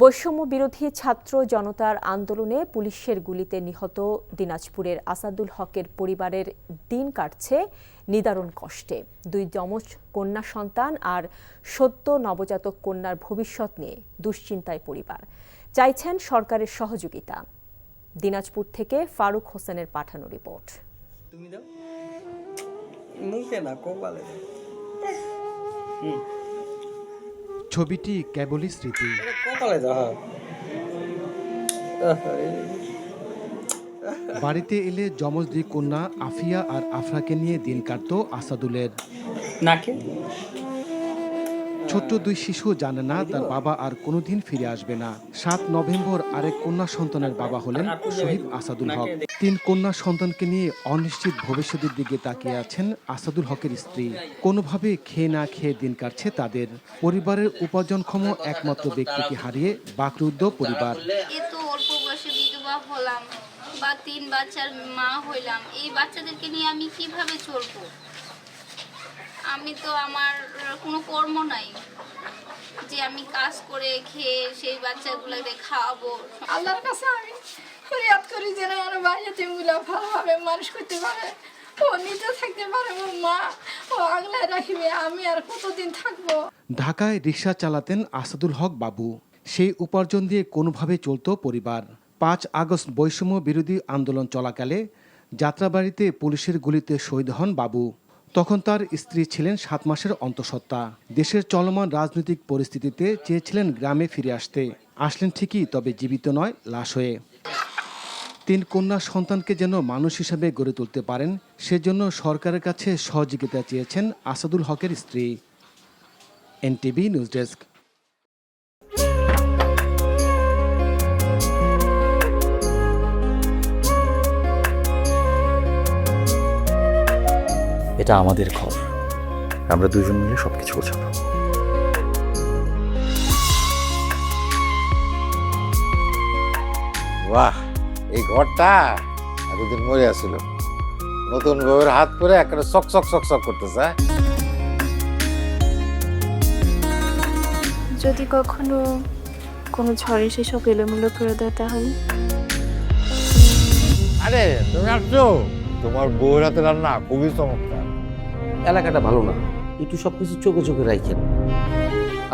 বৈষম্য বিরোধী ছাত্র জনতার আন্দোলনে পুলিশের গুলিতে নিহত দিনাজপুরের আসাদুল হকের পরিবারের দিন কাটছে নিদারুণ কষ্টে। দুই যমজ কন্যা সন্তান আর সদ্য নবজাতক কন্যার ভবিষ্যৎ নিয়ে দুশ্চিন্তায় পরিবার, চাইছেন সরকারের সহযোগিতা। দিনাজপুর থেকে ফারুক হোসেনের পাঠানো রিপোর্ট। ছবিটি কেবলই স্মৃতি। বাড়িতে এলে যমজ দুই কন্যা আফিয়া আর আফরাকে নিয়ে দিন কাটতো আসাদুলের। ছোট্ট দুই শিশু জানে না তার বাবা আর কোনোদিন ফিরে আসবে না। ৭ নভেম্বর আরেক কন্যা সন্তানের বাবা হলেন শহীদ আসাদুল হক। ৩ কন্যা সন্তানকে নিয়ে অনিশ্চিত ভবিষ্যতের দিকে তাকিয়ে আছেন আসাদুল হকের স্ত্রী। কোনোভাবে খেয়ে না খেয়ে দিন কাটছে তাদের। পরিবারের উপার্জনক্ষম একমাত্র ব্যক্তিকে হারিয়ে বাকরুদ্ধ পরিবার। অল্প বয়সে বিধবা হলাম বা 3 বাচ্চার মা হইলাম, এই বাচ্চাদেরকে নিয়ে আমি কিভাবে চলবো? আমি তো আমার কোনো কর্ম নাই যে আমি কাজ করে খেয়ে সেই বাচ্চাগুলোকে খাওয়াবো। আল্লাহর কাছে আমি ফরিয়াদ করি যেন আমার বাচ্চাগুলো ভালোভাবে মানুষ করতে পারে, ও নিজে থাকতে পারে, ও মা ও আগলায় রাখবে। আমি আর কতদিন থাকবো? ঢাকায় রিকশা চালাতেন আসাদুল হক বাবু। সেই উপার্জন দিয়ে কোনোভাবে চলত পরিবার। ৫ আগস্ট বৈষম্য বিরোধী আন্দোলন চলাকালে যাত্রাবাড়িতে পুলিশের গুলিতে শহীদ হন বাবু। তখন তার স্ত্রী ছিলেন 7 মাসের অন্তঃসত্ত্বা। দেশের চলমান রাজনৈতিক পরিস্থিতিতে চেয়েছিলেন গ্রামে ফিরে আসতে। আসলেন ঠিকই, তবে জীবিত নয়, লাশ হয়ে। 3 কন্যা সন্তানকে যেন মানুষ হিসেবে গড়ে তুলতে পারেন, সেজন্য সরকারের কাছে সহযোগিতা চেয়েছেন আসাদুল হকের স্ত্রী। NTV news desk. এটা আমাদের ঘর, আমরা দুজন মিলে সবকিছু গোছাবো। বাহ, এই ঘরটা এতদিন মরে আসছিল, নতুন বউয়ের হাত পরে একটা চক চক চক চক করতেছে। যদি কখনো কোনো ঝড়ে সেসব এলোমেলো করে দেয় তাহলে? আরে তুমি আসছো, তোমার বউয়ের হাতে রান্না খুবই চমৎকার। এলাকাটা ভালো না, একটু সবকিছু চোখে চোখে রাখেন।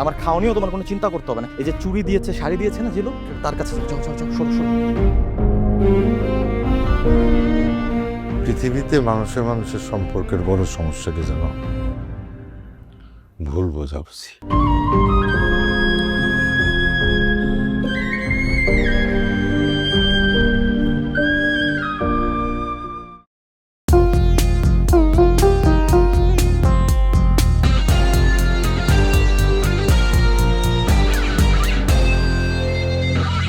আমার খাওয়ানিও তোমার কোনো চিন্তা করতে হবে না। এই যে চুড়ি দিয়েছে, শাড়ি দিয়েছে না জিলু, তার কাছে সরো। পৃথিবীতে মানুষের মানুষের সম্পর্কের বড় সমস্যা কি জানো? ভুল বোঝাবুঝি।